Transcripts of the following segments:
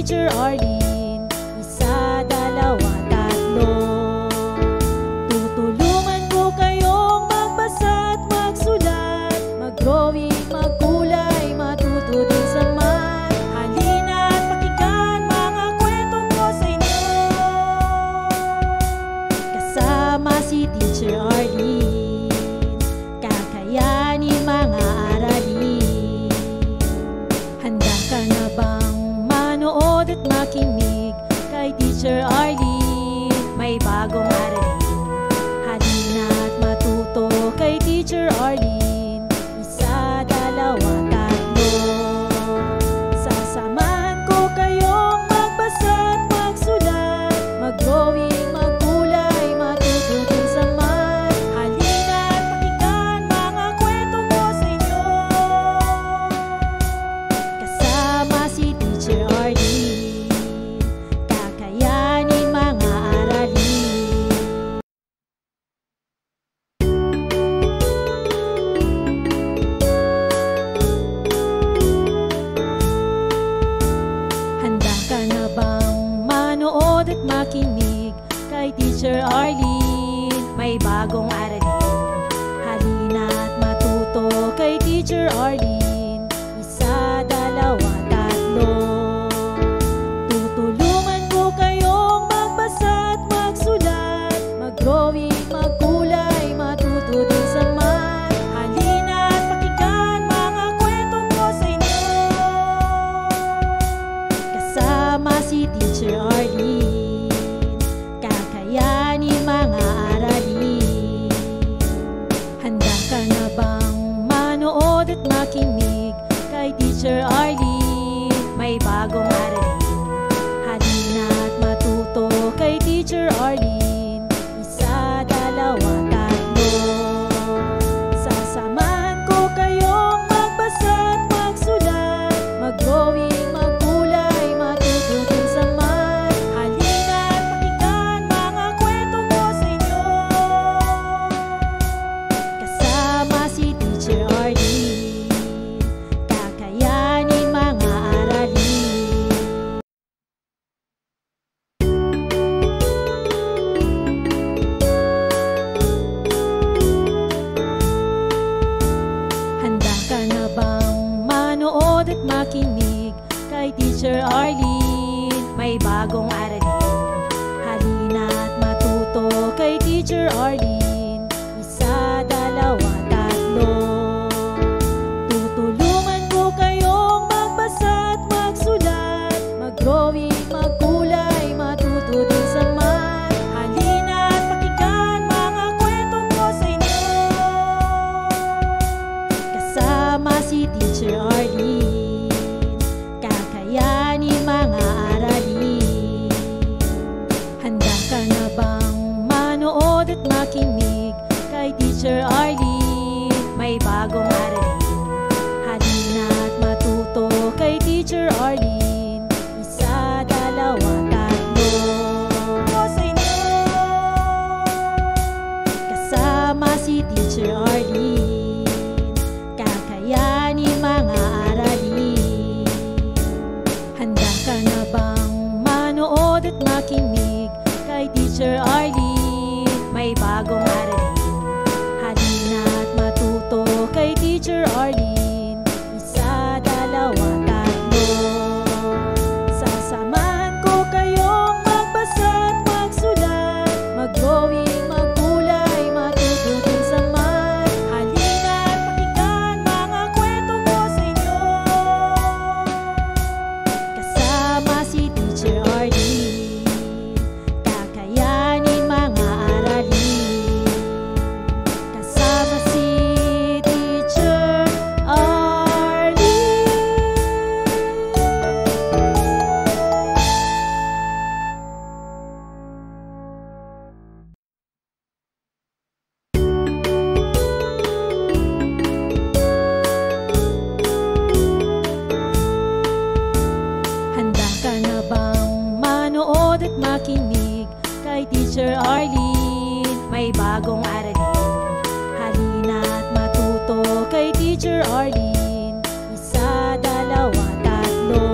Teacher Arlene. Isa, dalawa, tatlo. Tutulungan ko kayong magbasa at magsulat, mag-drawing, magkulay, matuto din sa math. Halina at pakinggan mga kwento ko sa inyo. Kasama si Teacher Arlene, kakayanin mga aralin. Handa ka na bang manood at makinig kay Teacher Arlene? May bagong aralin. Halina at matuto kay Teacher Arlene. Isa, dalawa, tatlo. Sasamahan ko kayong magbasa at magsulat, mag-drawing, magkulay, matuto din sa math. Halina at pakinggan mga kwento ko sa inyo. Kasama si Teacher Arlene, kakayanin mga aralin. Handa ka na bang manood at makinig kay Teacher Arlene? May bagong aralin. Halina at matuto kay Teacher Arlene. Isa, dalawa, tatlo. Tutulungan ko kayong magbasa at magsulat, mag-drawing, magkulay, matuto din sa math. Halina at pakinggan mga kwento ko sa inyo. Kasama si Teacher Arlene, kakayanin mga aralin. Handa ka na bang manood at makinig kay Teacher Arlene? May bagong aralin. Halina at matuto kay Teacher Arlene. Isa, dalawa, tatlo. Sasamahan ko kayong magbasa at magsulat, mag-drawing, magkulay, matuto din sa math. Halina at pakinggan mga kwento ko sa inyo. Kasama si Teacher Arlene, kakayanin mga aralin. Handa ka na bang manood at makinig kay Teacher Arlene? May bagong aralin. Halina at matuto kay Teacher Arlene. Isa, dalawa, tatlo. Tutulungan ko kayong magbasa at magsulat, mag-drawing, magkulay, matuto din sa math. Halina at pakinggan mga kwento ko sa inyo. Kasama si Teacher Arlene, kakayanin mga aralin. Handa ka na bang manood at makinig kay Teacher Arlene? May bagong aralin. Halina at matuto kay Teacher Arlene. Isa, dalawa, tatlo. Ko sa inyo. Kasama si Teacher Arlene, kakayanin mga aralin. Handa ka na bang manood at makinig kay Teacher Arlene? May bagong aralin. Halina at matuto kay Teacher Arlene. Isa, dalawa, tatlo. Sasamahan ko kayong magbasa at magsulat, mag-drawing, magkulay, matuto din sa math. Halina at pakinggan mga kwento ko sa inyo. Kasama si Teacher Arlene, kakayanin mga aralin. Kasama si Teacher Arlene. Handa ka na bang manood at makinig kay Teacher Arlene? May bagong aralin. Halina at matuto kay Teacher Arlene. Isa, dalawa, tatlo.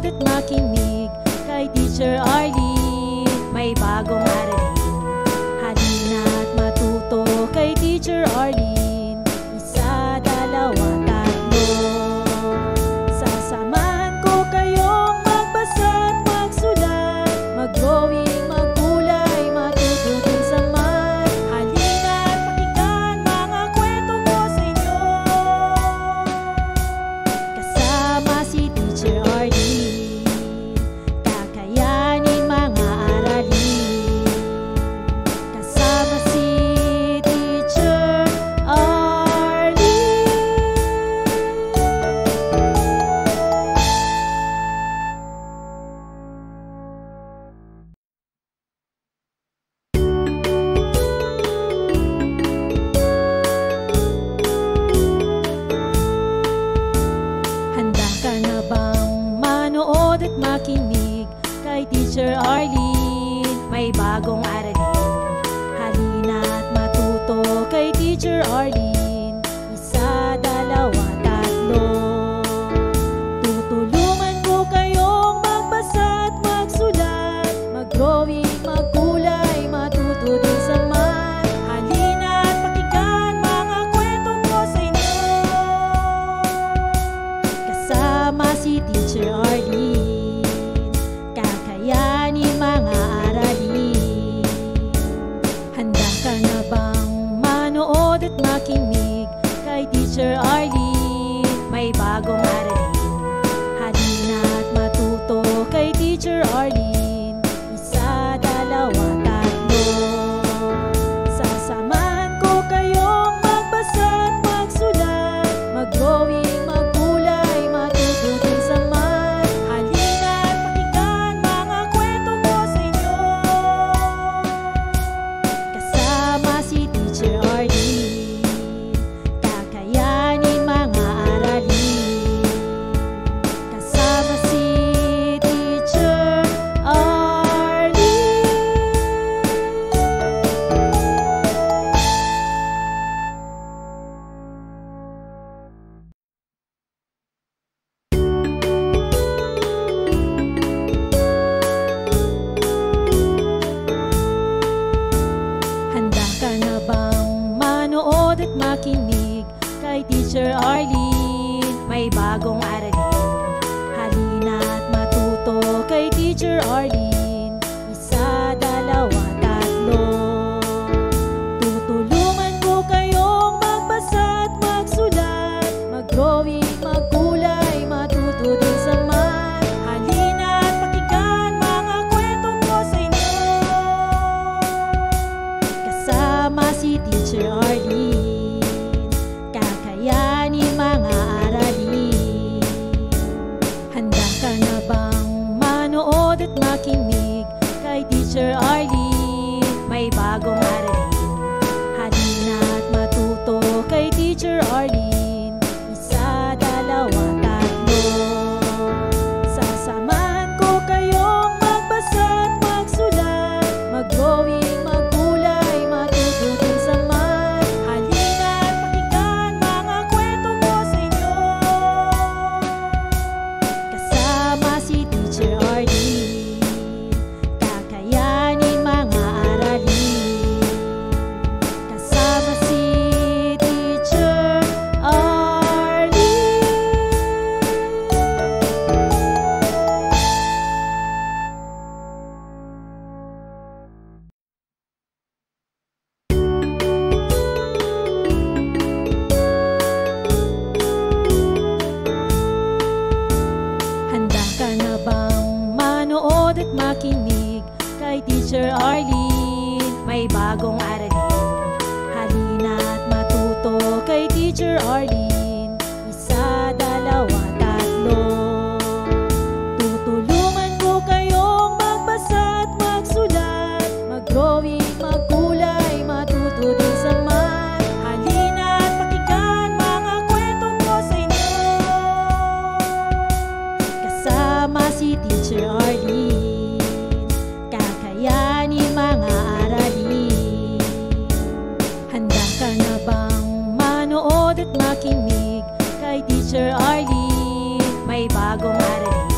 manood at makinig kay Teacher Arlene. May bagong aralin, halina at matuto kay Teacher Arlene. Isa, dalawa, tatlo. Sasamahan ko kayong magbasa at magsulat, mag-drawing, magkulay, matuto din sa math. Halina at pakinggan mga kwento ko sa inyo, kasama si Teacher Arlene. Kakayanin mga aralin, kasama si Teacher Arlene. Handa ka na bang manood at makinig kay Teacher Arlene? May bagong aralin, halina at matuto kay Teacher Arlene. Isa, dalawa, tatlo. Tutulungan ko kayong magbasa at magsulat, mag-drawing, magkulay, matuto din sa math. Halina at pakinggan mga kwento ko sa inyo, kasama si Teacher Arlene. Kakayanin mga aralin. Handa ka na bang manood at makinig kay Teacher Arlene? May bagong aralin, halina at matuto kay Teacher Arlene. Isa, dalawa, tatlo. Sasamahan ko kayong magbasa at magsulat, mag-drawing, magkulay, matuto din sa math. Halina at pakinggan mga kwento ko sa inyo, kasama si Teacher Arlene. Kakayanin mga aralin, kasama si Teacher Arlene. Handa ka na bang manood at makinig kay Teacher Arlene? May bagong aralin, halina at matuto kay Teacher Arlene. Isa, dalawa, tatlo. Tutulungan ko kayong magbasa at magsulat, mag-drawing, magkulay, matuto din sa math. Halina at pakinggan mga kwento ko sa inyo, kasama si Teacher Arlene. Kakayanin mga aralin. Handa ka na bang manood at makinig kay Teacher Arlene? May bagong aralin, halina at matuto kay Teacher Arlene. Isa, dalawa, tatlo. Sasamahan ko kayong magbasa at magsulat, mag-drawing, magkulay, matuto din sa math. Halina at pakinggan mga kwento ko sa inyo, kasama si Teacher Arlene. Kakayanin mga aralin, kasama si Teacher Arlene. Handa ka na bang manood at makinig kay Teacher Arlene? May bagong aralin, halina at matuto kay Teacher Arlene. Isa, dalawa, tatlo. Tutulungan ko kayong magbasa at magsulat, mag-drawing, magkulay, matuto din sa math. Halina at pakinggan mga kwento ko sa inyo, kasama si Teacher Arlene. Kakayanin mga aralin. Handa ka na bang manood at makinig kay Teacher Arlene? May bagong aralin,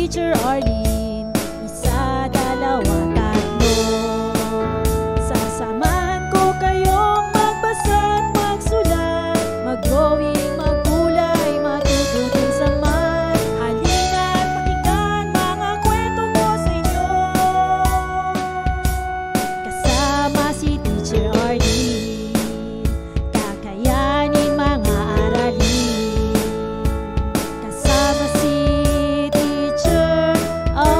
Teacher Arlene. Isa, dalawa, tatlo. Sasamahan ko kayong magbasa at magsulat, mag-drawing, maggulay, matuto din sa math. Halina't pakinggan mga kwento ko sa inyo. Kasama si Teacher Arlene, kakayanin mga aralin. Kasama si Teacher Arlene.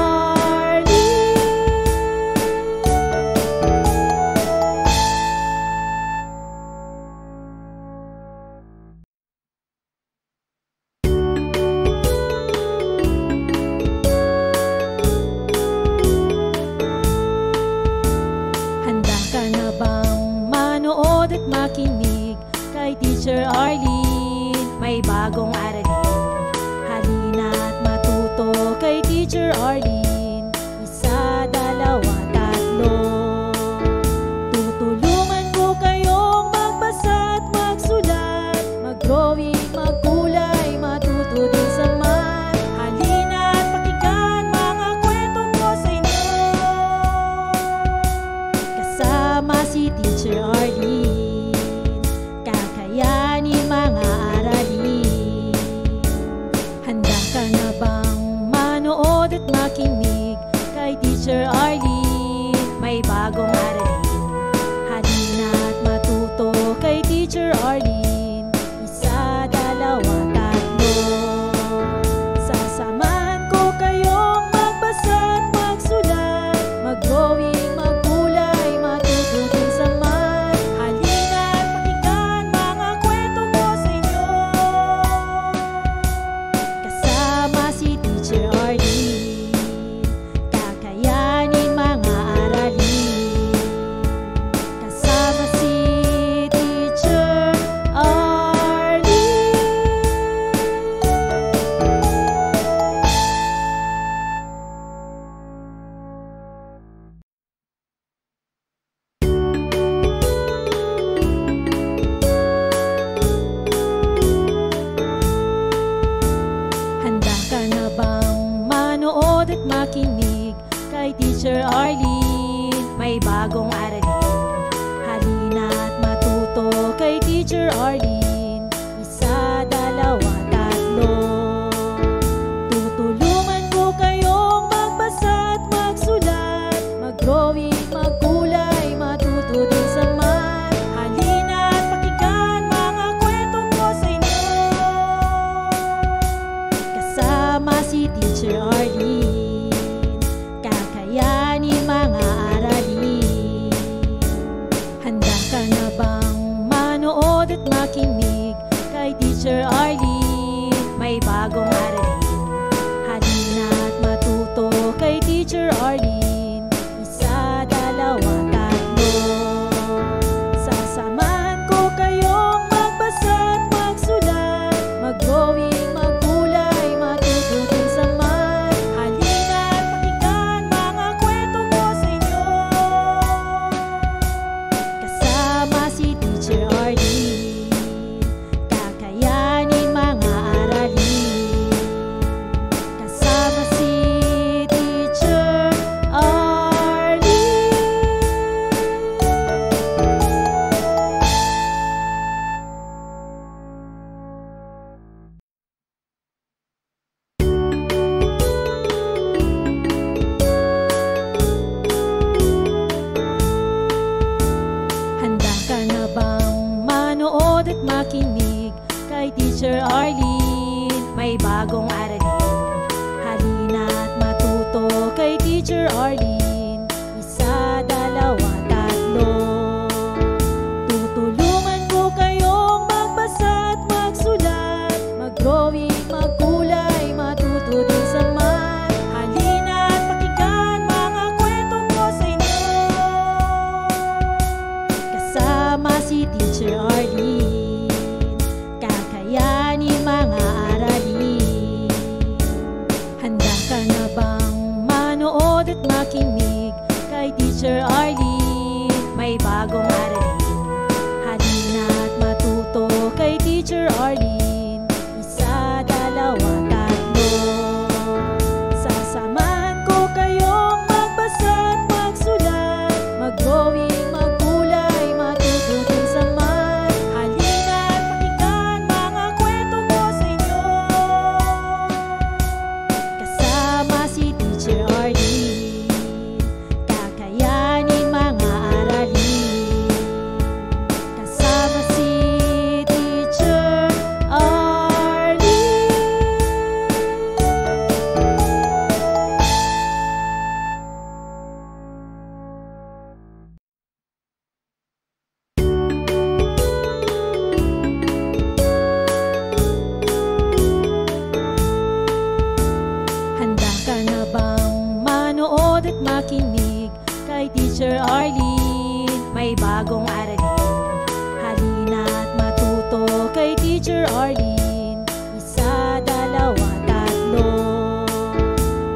Handa ka na bang manood at makinig kay Teacher Arlene? May bagong aralin. Halina't matuto kay Teacher Arlene. Isa, dalawa, tatlo. Tutulungan ko kayong magbasa at magsulat, mag-drawing, maggulay, matuto din sa math. Halina't pakinggan mga kwento ko sa inyo. Kasama si Teacher Arlene, kakayanin mga aralin. Handa ka na bang manood at makinig kay Teacher Arlene? May bagong aralin. Halina't matuto kay Teacher Arlene. Isa, dalawa, tatlo. Sasamahan ko kayong magbasa at magsulat, mag-drawing, maggulay, matuto din sa math. Halina't pakinggan mga kwento ko sa inyo. Kasama si Teacher Arlene, kakayanin mga aralin. Kasama si Teacher Arlene. Handa ka na bang manood at makinig kay Teacher Arlene? May bagong aralin. Halina't matuto kay Teacher Arlene. Isa, dalawa, tatlo. Tutulungan ko kayong magbasa at magsulat, mag-drawing, maggulay, matuto din sa math. Halina't pakinggan mga kwento ko sa inyo. Kasama si Teacher Arlene, kakayanin mga aralin. Handa ka na bang manood at makinig kay Teacher Arlene? May bagong aralin. Halina't matuto kay Teacher Arlene. Isa, dalawa, tatlo. Sasamahan ko kayong magbasa at magsulat, mag-drawing, maggulay, matuto din sa math. Halina't pakinggan mga kwento ko sa inyo. Kasama si Teacher Arlene, kakayanin mga aralin. Kasama si Teacher Arlene. Handa ka na bang manood at makinig kay Teacher Arlene? May bagong aralin. Halina't matuto kay Teacher Arlene. Isa, dalawa, tatlo. Tutulungan ko kayong magbasa at magsulat, mag-drawing, maggulay, matuto din sa math. Halina't pakinggan mga kwento ko sa inyo. Kasama si Teacher Arlene, kakayanin mga aralin. Handa ka na bang manood at makinig Teacher Arlene, may bagong aralin. Halina't matuto kay Teacher Arlene. Isa, dalawa, tatlo.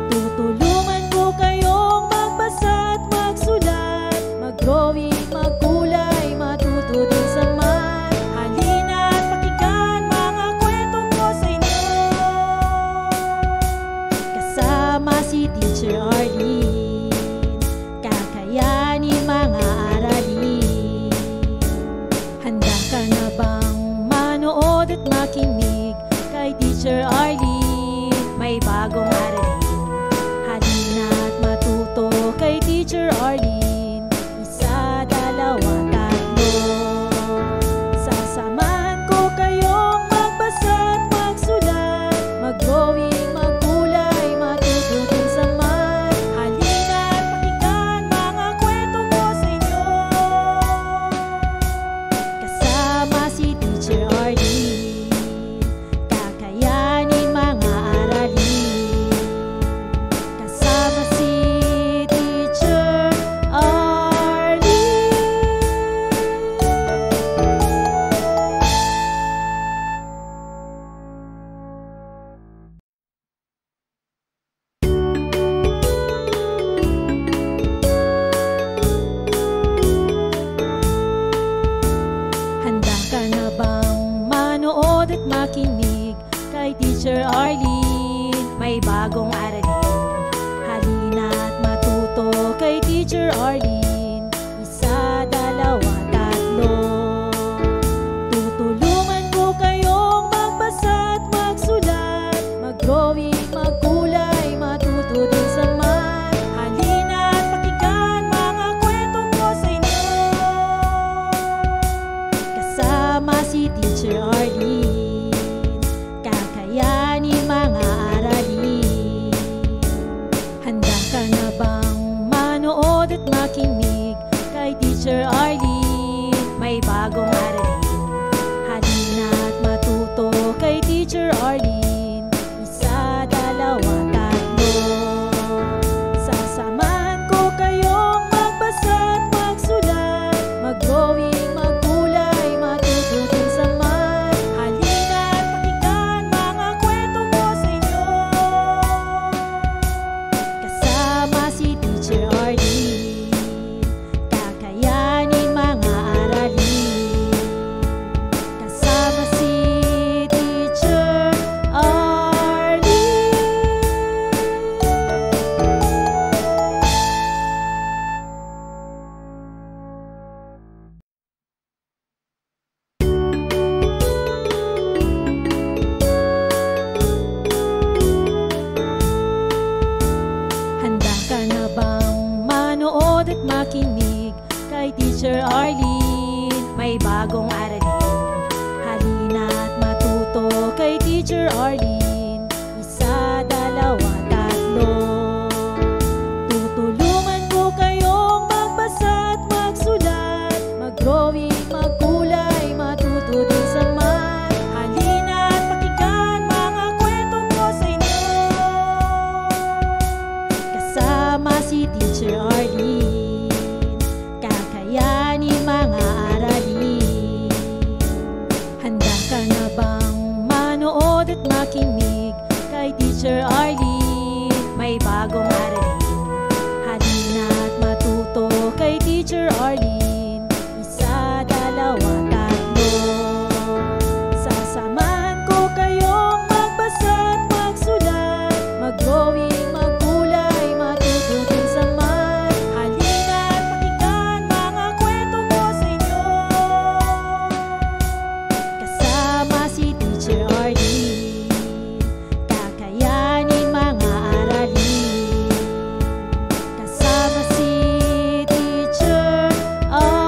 Tutulungan ko kayong magbasa at magsulat, mag-drawing, magkulay, matuto din sa math. Halina't pakinggan mga kwento ko sa inyo. Kasama si Teacher Arlene, kakayanin mga aralin. Handa ka na bang manood at makinig kay Teacher Arlene? May bagong aralin. Halina't matuto kay Teacher Arlene. Isa, dalawa, tatlo. Sasamahan ko kayong magbasa at magsulat, mag-drawing, magkulay, matuto din sa math. Halina't pakinggan mga kwento ko sa inyo. Kasama si Teacher Arlene, kakayanin mga aralin. Kasama si Teacher Arlene. Handa ka na bang manood at makinig kay Teacher Arlene? May bagong aralin. Halina't matuto kay Teacher Arlene. Isa, dalawa, tatlo. Tutulungan ko kayong magbasa at magsulat, mag-drawing, magkulay, matuto din sa math. Halina't pakinggan mga kwento ko sa inyo. Kasama si Teacher Arlene, kakayanin mga aralin. Handa ka na bang manood at makinig kay Teacher Arlene? May bagong aralin. Halina't matuto kay Teacher Arlene. Isa, dalawa, tatlo. Sasamahan ko kayong magbasa at magsulat, mag-drawing, magkulay, matuto din sa math. Halina't pakinggan mga kwento ko sa inyo. Kasama si Teacher Arlene, kakayanin mga aralin. Kasama si Teacher Arlene. Handa ka na bang manood at makinig kay Teacher Arlene? May bagong aralin. Halina't matuto kay Teacher Arlene. Isa, dalawa, tatlo. Tutulungan ko kayong magbasa at magsulat, mag-drawing, magkulay, matuto din sa math. Halina't pakinggan mga kwento ko sa inyo. Kasama si Teacher Arlene, kakayanin mga aralin. Handa ka na bang manood at makinig kay Teacher Arlene? May bagong aralin. Halina't matuto kay Teacher Arlene. Isa, dalawa, tatlo. Sasamahan ko kayong magbasa at magsulat, mag-drawing, magkulay, matuto din sa math. Halina't pakinggan mga kwento ko sa inyo. Kasama si Teacher Arlene, kakayanin mga aralin. Kasama si Teacher Arlene.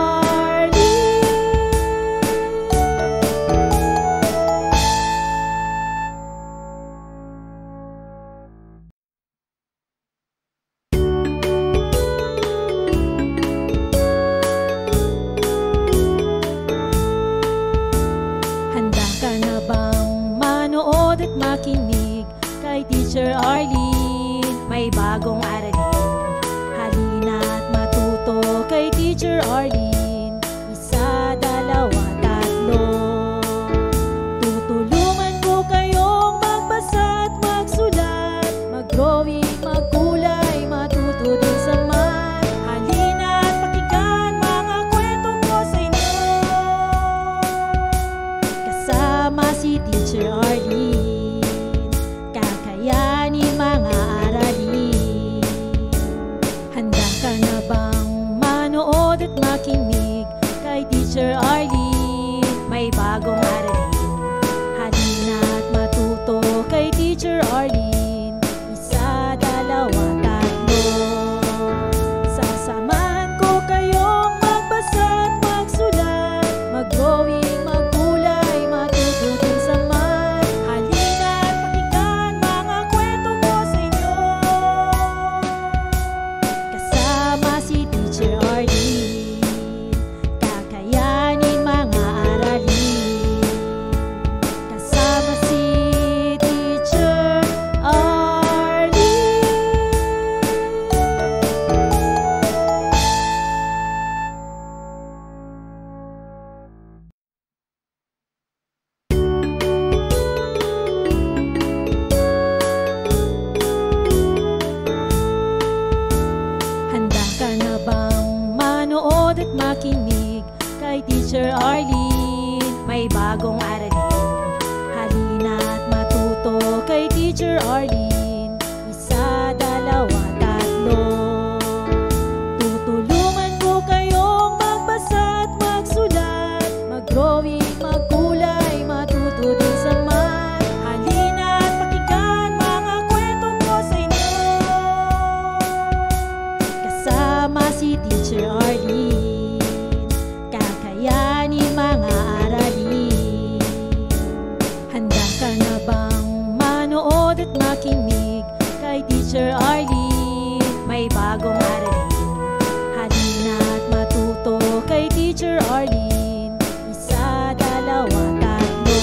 Handa ka na bang manood at makinig kay Teacher Arlene? May bagong aralin. Halina't matuto Teacher Arlene. Isa, dalawa, tatlo. Tutulungan ko kayong magbasa at magsulat, mag-drawing, magkulay, matuto din sa math. Halina at pakinggan mga kwento ko sa inyo. Kasama si Teacher Arlene, kakayanin mga aralin. Handa ka na bang manood at makinig kay Teacher Arlene? May bagong aralin. Halina at matuto kay Teacher Arlene. Isa, dalawa, tatlo. Sasamahan ko kayong magbasa at magsulat, mag-drawing, magkulay, matuto din sa math. Halina at pakinggan mga kwento ko sa inyo. Kasama si Teacher Arlene, kakayanin mga aralin. Kasama si Teacher Arlene. Handa ka na bang manood at makinig kay Teacher Arlene? May bagong aralin. Halina at matuto kay Teacher Arlene. Isa, dalawa, tatlo. Tutulungan ko kayong magbasa at magsulat, mag-drawing, magkulay, matuto din sa math. Halina at pakinggan mga kwento ko sa inyo. Kasama si Teacher Arlene, kakayanin mga aralin. Handa ka na bang manood at makinig kay Teacher Arlene? May bagong aralin. Halina at matuto kay Teacher Arlene. Isa, dalawa, tatlo.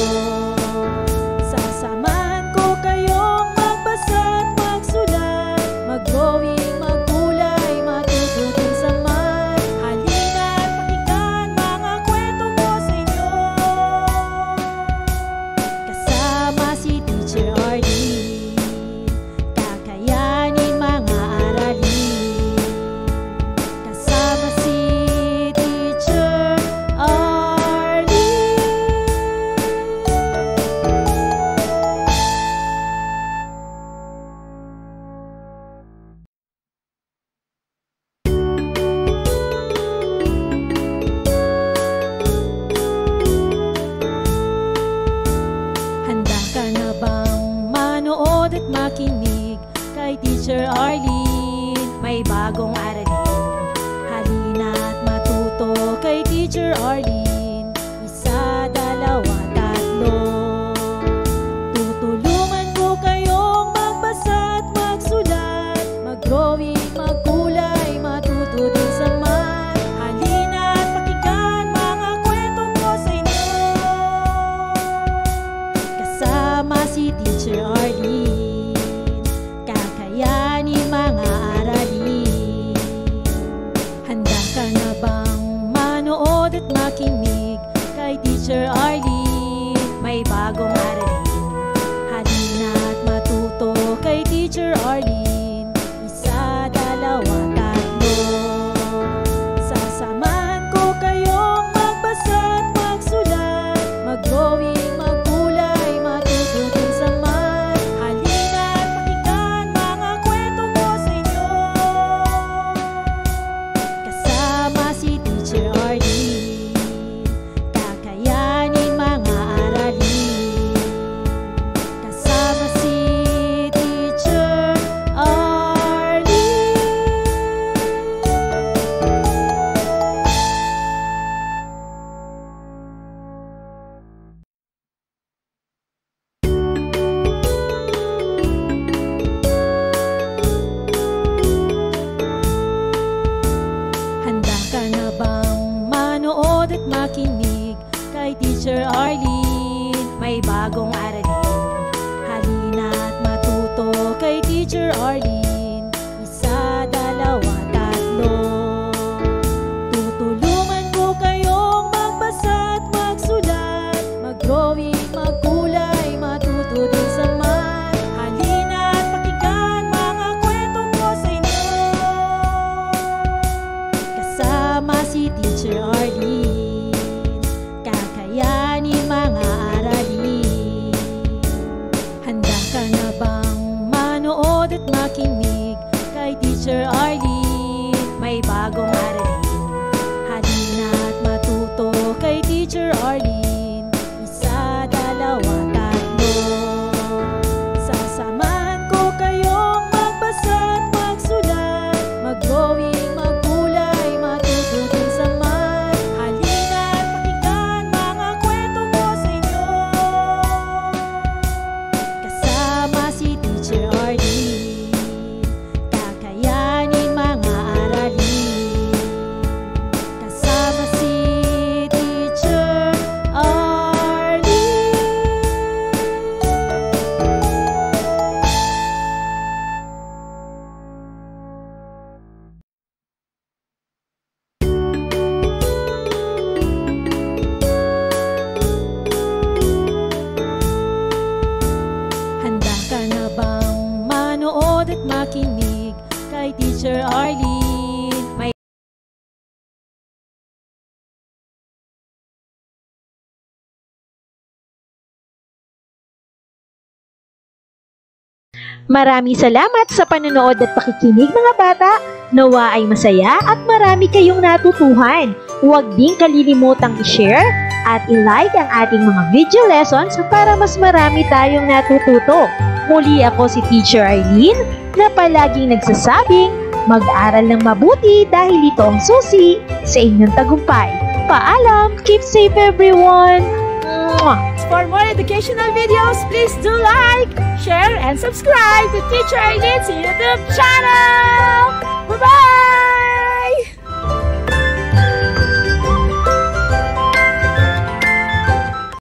Sasamahan ko kayong magbasa at magsulat, mag-drawing, magkulay, matuto din sa math. Halina at pakinggan mga kwento ko sa inyo. Kasama si Teacher Arlene, kakayanin mga aralin. Kasama si Teacher Arlene. Handa ka na bang manood at makinig kay Teacher Arlene? May bagong aralin. Halina at matuto kay Teacher Arlene. Isa, dalawa, tatlo. Tutulungan ko kayong magbasa at magsulat, mag-drawing, magkulay, matuto din sa math. Halina at pakinggan mga kwento ko sa inyo. Kasama si Teacher Arlene, kakayanin mga aralin. Handa ka na bang manood at makinig kay Teacher Arlene? May bagong aralin. Halina at matuto kay Teacher Arlene. Isa, dalawa, tatlo. Sasamahan ko kayong magbasa at magsulat, mag-drawing, magkulay, matuto din sa math. Halina at pakinggan mga kwento ko sa inyo. Kasama si Teacher Arlene, kakayanin mga aralin. Kasama si Teacher Arlene. Handa ka na bang manood at makinig kay Teacher Arlene? May bagong aralin. Halina at matuto kay Teacher Arlene. Isa, dalawa, tatlo. Teacher Arlene, may bagong aralin. Halina't matuto kay Teacher Arlene. Isa, dalawa, tatlo. Sasamahan ko kayong magbasa at magsulat, mag-drawing, magkulay, matutunan sa math. Halina't pakinggan mga kwento ko sa inyo. Kasama si Teacher Arlene, kakayanin mga aralin. Kasama si Teacher Arlene. Handa ka na bang manood at makinig kay Teacher Arlene? May Maraming salamat sa panonood at pakikinig mga bata. Nawa ay masaya at marami kayong natutuhan. Huwag din kalilimutang i-share at i-like ang ating mga video lessons para mas marami tayong natututo. Muli ako si Teacher Arlene na palaging nagsasabing mag-aral ng mabuti dahil ito ang susi sa inyong tagumpay. Paalam! Keep safe everyone! Mwah! For more educational videos, please do like, share, and subscribe to Teacher Arlene's YouTube channel! Bye-bye!